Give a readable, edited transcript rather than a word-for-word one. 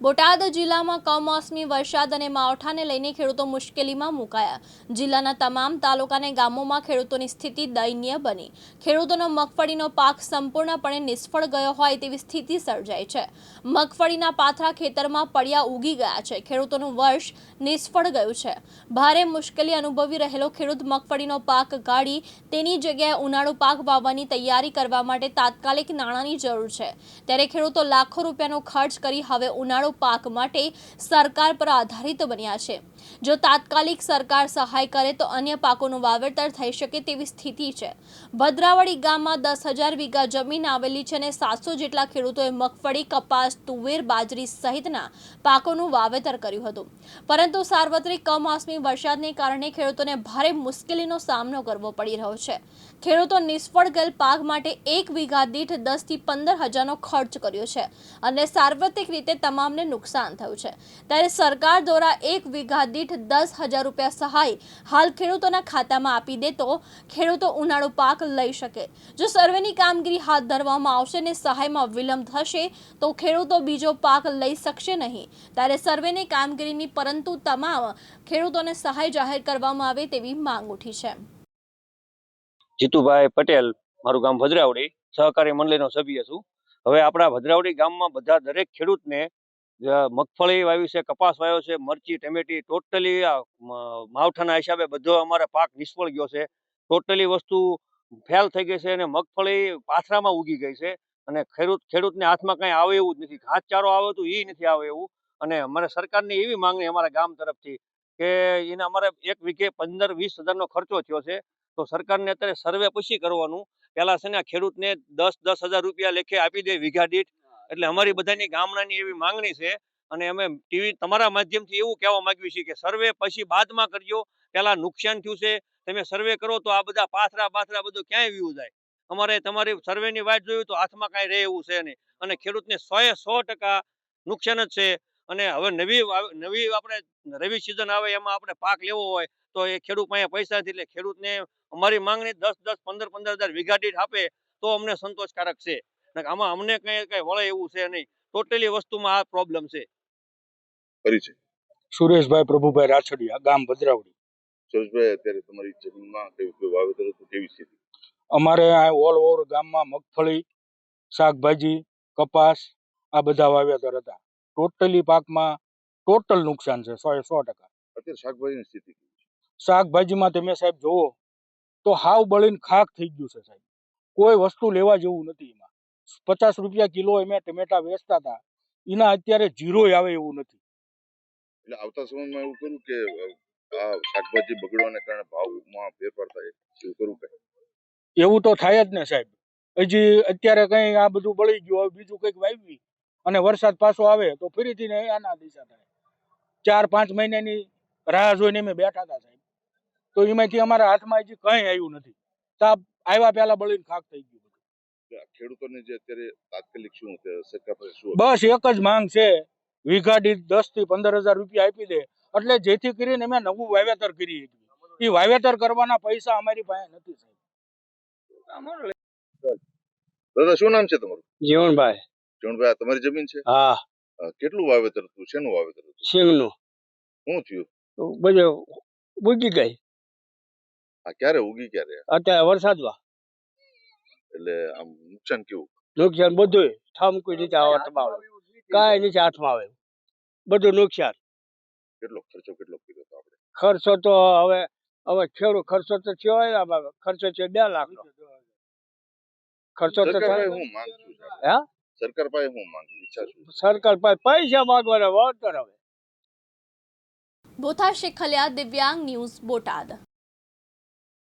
બોટાદ જિલ્લામાં કમોસમી વરસાદ અને માવઠાને લઈને ખેડૂતો મુશ્કેલીમાં મુકાયા। જિલ્લાના તમામ તાલુકા અને ગામોમાં ખેડૂતોની સ્થિતિ દયનીય બની। ખેડૂતોનો મગફળીનો પાક સંપૂર્ણપણે નિષ્ફળ ગયો હોય તેવી સ્થિતિ સર્જાઈ છે। મગફળીના પાથરા ખેતરમાં પડ્યા ઉગી ગયા છે। ખેડૂતોનું વર્ષ નિષ્ફળ ગયું છે। ભારે મુશ્કેલી અનુભવી રહેલો ખેડૂત મગફળીનો પાક કાઢી તેની જગ્યાએ ઉનાળુ પાક વાવવાની તૈયારી કરવા માટે તાત્કાલિક નાણાંની જરૂર છે। ત્યારે ખેડૂતો લાખો રૂપિયાનો ખર્ચ કરી હવે ઉનાળુ પાક માટે સરકાર પર આધારિત બન્યા છે। જો તાત્કાલિક સરકાર સહાય કરે તો અન્ય પાકોનું વાવેતર થઈ શકે તેવી સ્થિતિ છે। ભદ્રાવળી ગામમાં 10,000 વીઘા જમીન આવેલી છે અને 700 જેટલા ખેડૂતોએ મગફળી, કપાસ, તુવેર, બાજરી સહિતના પાકોનું વાવેતર કર્યું હતું, પરંતુ સાર્વત્રિક કમોસમી વરસાદને કારણે ખેડૂતોને ભારે મુશ્કેલીનો સામનો કરવો પડી રહ્યો છે। ખેડૂતો નિષ્ફળ ગયેલ પાક માટે 1 વીઘા દીઠ 10 થી 15,000નો ખર્ચ કર્યો છે અને સાર્વત્રિક રીતે તમામને નુકસાન થયું છે। ત્યારે સરકાર દ્વારા 1 વીઘા દીઠ 10,000 રૂપિયા સહાય હાલ ખેડૂતોના ખાતામાં આપી દે તો ખેડૂતો ઉનાળુ પાક લઈ શકે। જો સર્વેની કામગીરી હાથ ધરવામાં આવશે અને સહાયમાં વિલંબ થશે તો ખેડૂતો બીજો પાક લઈ શકશે નહીં। ત્યારે સર્વેની કામગીરીની પરંતુ તમામ ખેડૂતોને સહાય જાહેર કરવામાં આવે તેવી માંગ ઉઠી છે। જીતુભાઈ પટેલ, મારું ગામ ભદ્રાવડી, સહકારી મંડળીનો સભ્ય છું। હવે આપણા ભદ્રાવડી ગામમાં બધા દરેક ખેડૂતને મગફળી વાવી છે, કપાસ વાવ્યો છે, મરચી, ટમેટી, ટોટલી માવઠાના હિસાબે બધો અમારે પાક નિષ્ફળ ગયો છે। ટોટલી વસ્તુ ફેલ થઈ ગઈ છે અને મગફળી પાથરામાં ઉગી ગઈ છે અને ખેડૂતને હાથમાં કંઈ આવે એવું જ નથી। ઘાસચારો આવે તો એ નથી આવે એવું। અને અમારે સરકારની એવી માંગણી અમારા ગામ તરફથી કે એને અમારે 1 વીઘે 15-20 હજારનો ખર્ચો થયો છે, તો સરકારને અત્યારે સર્વે પછી કરવાનું। પહેલા છે ને ખેડૂતને 10,000 રૂપિયા લેખે આપી દે વીઘા દીઠ। એટલે અમારી બધાની ગામડાની એવી માંગણી છે અને અમે ટીવી તમારા માધ્યમથી એવું કહેવા માંગીએ છીએ કે સર્વે પછી બાદમાં કરજો। પહેલા નુકસાન થયું છે, તમે સર્વે કરો તો આ બધા પાથરા બધું ક્યાંય વ્યૂ જાય। અમારે તમારી સર્વેની વાટ જોયું તો હાથમાં કાંઈ રહે એવું છે નહીં અને ખેડૂતને 100% નુકસાન જ છે। અને હવે નવી આપણે રવિ સિઝન આવે એમાં આપણે પાક લેવો હોય તો એ ખેડૂત પાસે પૈસા નથી। એટલે ખેડૂતને અમારી માંગણી 10-10, 15-15 હજાર વીઘા દીઠ આપે તો અમને સંતોષકારક છે। આમાં અમને કઈ વળે એવું છે નહીં। ટોટલી વસ્તુમાં આ પ્રોબ્લેમ છે। સુરેશભાઈ પ્રભુભાઈ રાછડિયા, ગામ ભદ્રાવડી। સુરેશભાઈ, અત્યારે તમારી જમીનમાં કેવું વાવેતર હતું, કેવી સ્થિતિ? અમારે આ ઓલ ઓવર ગામમાં મગફળી, શાકભાજી, કપાસ આ બધા વાવેતર હતા। ટોટલી પાકમાં ટોટલ નુકસાન છે 100%। અત્યારે શાકભાજીની સ્થિતિ કેવી છે? શાકભાજીમાં તમે સાહેબ જોવો તો હાવ બળીને ખાક થઈ ગયું છે સાહેબ। કોઈ વસ્તુ લેવા જેવું નથી। એમાં 50 રૂપિયા કિલો અમે ટમેટા વેચતા હતા, એના અત્યારે 0 આવે એવું નથી। એટલે આવતા સમયમાં એવું કરું કે આ શાકભાજી બગડવાને કારણે ભાવમાં ફેરફાર થાય, એવું કરું કે? એવું તો થાય જ ને સાહેબ। હજી અત્યારે કઈ આ બધું બળી ગયું, હવે બીજું કંઈક વાવી અને વરસાદ પાછો આવે તો ફરીથી ને આના દિશા થાય। 4-5 મહિનાની રાહ જોઈને અમે બેઠા હતા સાહેબ, તો એમાંથી અમારા હાથમાં હજી કંઈ આવ્યું નથી। તાપ આવ્યા પહેલા બળીને ખાક થઈ ગયું। ખેડૂતોને જે અત્યારે તાત્કાલિક શું સરકાર પાસે શું? બસ એક જ માંગ છે, વીઘા દીઠ 10 થી 15,000 રૂપિયા આપી દે એટલે જેથી કરીને અમે નવું વાવેતર કરી શકીએ। એ વાવેતર કરવાના પૈસા અમારી પાસે નથી સાહેબ। દાદા, શું નામ છે તમારું? જીવણભાઈ। જીવણભાઈ, આ તમારી જમીન છે? હા, કેટલું વાવેતર હતું, શેનું વાવેતર હતું? સિંગનું શું થયું? બધું ઉગી ગઈ। આ ક્યારે ઉગી, ક્યારે? અત્યારે વરસાદમાં એટલે આમ નુકસાન કેવું? નુકસાન બધું ઠામકું નીચે હાથમાં આવે, કાંઈ નીચે હાથમાં આવે, બધું નુકસાન। કેટલો ખર્ચો કેટલો કર્યો હતો આપણે? ખર્ચો તો હવે ખેડૂત ખર્ચો તો થયો હોય ને, ખર્ચો છે 2 લાખનો ખર્ચો તો સરકાર પાસે થાય। હું માંગ છું? હે, સરકાર પાસે હું માંગ ઈચ્છા છું? સરકાર પાસે પૈસા માંગવાના, વળતર હવે। બોથા શેખલિયા, દિવ્યાંગ ન્યૂઝ, બોટાદ।